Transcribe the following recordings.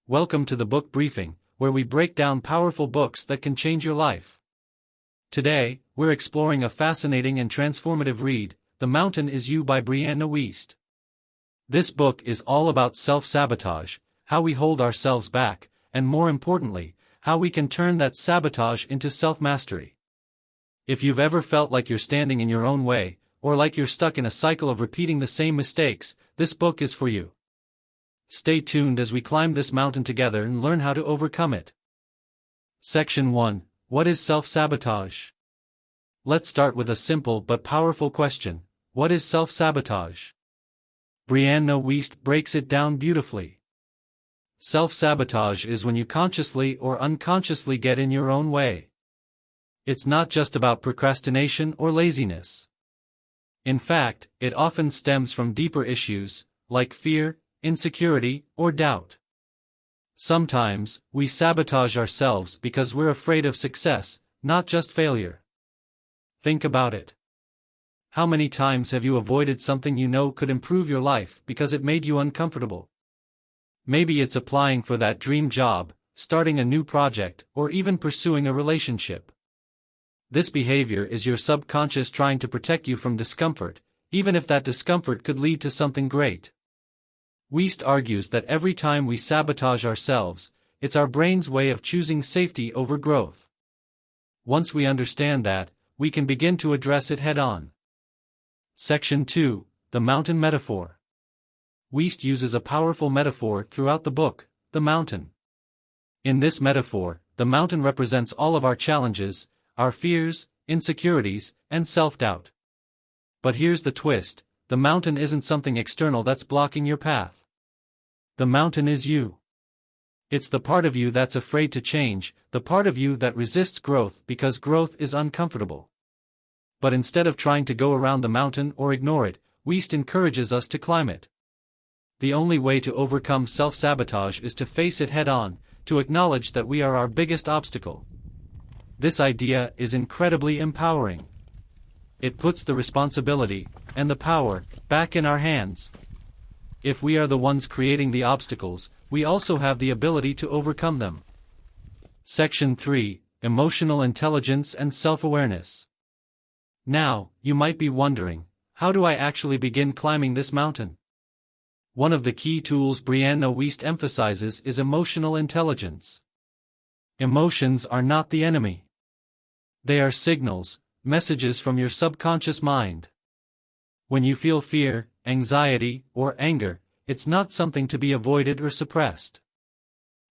Welcome to the Book Briefing, where we break down powerful books that can change your life. Today, we're exploring a fascinating and transformative read, The Mountain Is You by Brianna Wiest. This book is all about self-sabotage, how we hold ourselves back, and more importantly, how we can turn that sabotage into self-mastery. If you've ever felt like you're standing in your own way, or like you're stuck in a cycle of repeating the same mistakes, this book is for you. Stay tuned as we climb this mountain together and learn how to overcome it. Section 1. What is self-sabotage? Let's start with a simple but powerful question. What is self-sabotage? Brianna Wiest breaks it down beautifully. Self-sabotage is when you consciously or unconsciously get in your own way. It's not just about procrastination or laziness. In fact, it often stems from deeper issues, like fear, insecurity, or doubt. Sometimes, we sabotage ourselves because we're afraid of success, not just failure. Think about it. How many times have you avoided something you know could improve your life because it made you uncomfortable? Maybe it's applying for that dream job, starting a new project, or even pursuing a relationship. This behavior is your subconscious trying to protect you from discomfort, even if that discomfort could lead to something great. Wiest argues that every time we sabotage ourselves, it's our brain's way of choosing safety over growth. Once we understand that, we can begin to address it head-on. Section 2. The Mountain Metaphor. Wiest uses a powerful metaphor throughout the book, the mountain. In this metaphor, the mountain represents all of our challenges, our fears, insecurities, and self-doubt. But here's the twist, the mountain isn't something external that's blocking your path. The mountain is you. It's the part of you that's afraid to change, the part of you that resists growth because growth is uncomfortable. But instead of trying to go around the mountain or ignore it, Wiest encourages us to climb it. The only way to overcome self-sabotage is to face it head-on, to acknowledge that we are our biggest obstacle. This idea is incredibly empowering. It puts the responsibility, and the power, back in our hands. If we are the ones creating the obstacles, we also have the ability to overcome them. Section 3. Emotional Intelligence and Self-Awareness. Now, you might be wondering, how do I actually begin climbing this mountain? One of the key tools Brianna Wiest emphasizes is emotional intelligence. Emotions are not the enemy. They are signals, messages from your subconscious mind. When you feel fear, anxiety, or anger, it's not something to be avoided or suppressed.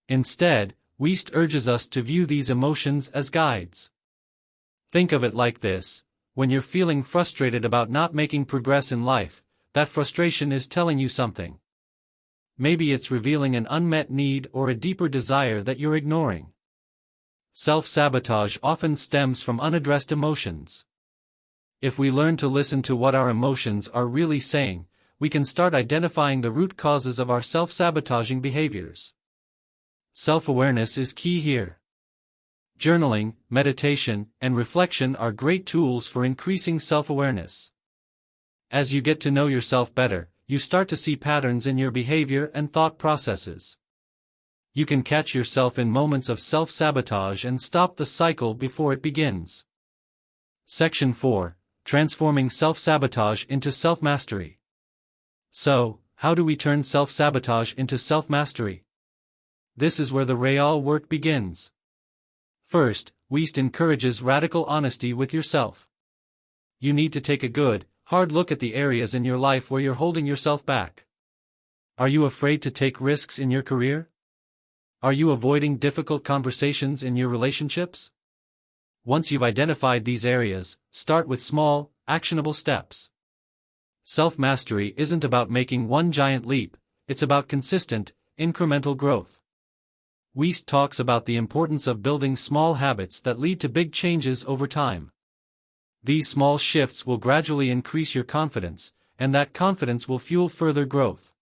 Instead, Wiest urges us to view these emotions as guides. Think of it like this: when you're feeling frustrated about not making progress in life, that frustration is telling you something. Maybe it's revealing an unmet need or a deeper desire that you're ignoring. Self-sabotage often stems from unaddressed emotions. If we learn to listen to what our emotions are really saying, we can start identifying the root causes of our self-sabotaging behaviors. Self-awareness is key here. Journaling, meditation, and reflection are great tools for increasing self-awareness. As you get to know yourself better, you start to see patterns in your behavior and thought processes. You can catch yourself in moments of self-sabotage and stop the cycle before it begins. Section 4. Transforming self-sabotage into self-mastery. So, how do we turn self-sabotage into self-mastery? This is where the real work begins. First, Wiest encourages radical honesty with yourself. You need to take a good, hard look at the areas in your life where you're holding yourself back. Are you afraid to take risks in your career? Are you avoiding difficult conversations in your relationships? Once you've identified these areas, start with small, actionable steps. Self-mastery isn't about making one giant leap, it's about consistent, incremental growth. Wiest talks about the importance of building small habits that lead to big changes over time. These small shifts will gradually increase your confidence, and that confidence will fuel further growth.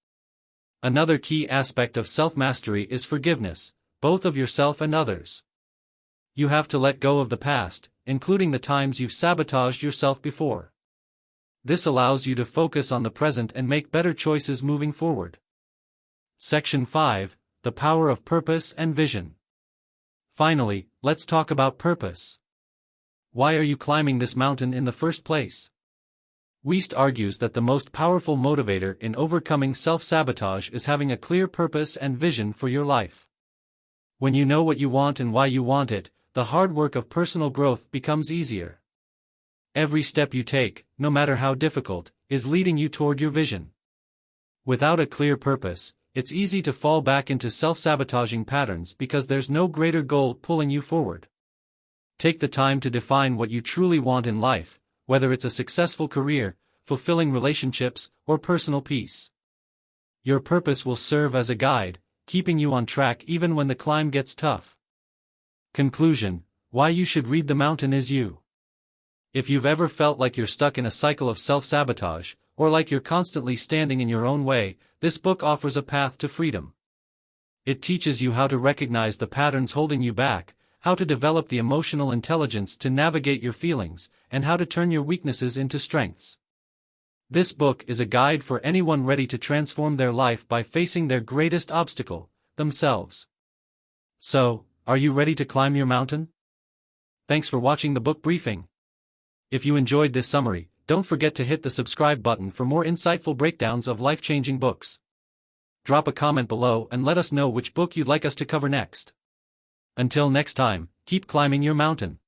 Another key aspect of self-mastery is forgiveness, both of yourself and others. You have to let go of the past, including the times you've sabotaged yourself before. This allows you to focus on the present and make better choices moving forward. Section 5. The Power of Purpose and Vision. Finally, let's talk about purpose. Why are you climbing this mountain in the first place? Wiest argues that the most powerful motivator in overcoming self-sabotage is having a clear purpose and vision for your life. When you know what you want and why you want it, the hard work of personal growth becomes easier. Every step you take, no matter how difficult, is leading you toward your vision. Without a clear purpose, it's easy to fall back into self-sabotaging patterns because there's no greater goal pulling you forward. Take the time to define what you truly want in life, whether it's a successful career, fulfilling relationships, or personal peace. Your purpose will serve as a guide, keeping you on track even when the climb gets tough. Conclusion: why you should read The Mountain Is You. If you've ever felt like you're stuck in a cycle of self-sabotage, or like you're constantly standing in your own way, this book offers a path to freedom. It teaches you how to recognize the patterns holding you back, how to develop the emotional intelligence to navigate your feelings, and how to turn your weaknesses into strengths. This book is a guide for anyone ready to transform their life by facing their greatest obstacle, themselves. So, are you ready to climb your mountain? Thanks for watching the book briefing. If you enjoyed this summary, don't forget to hit the subscribe button for more insightful breakdowns of life-changing books. Drop a comment below and let us know which book you'd like us to cover next. Until next time, keep climbing your mountain.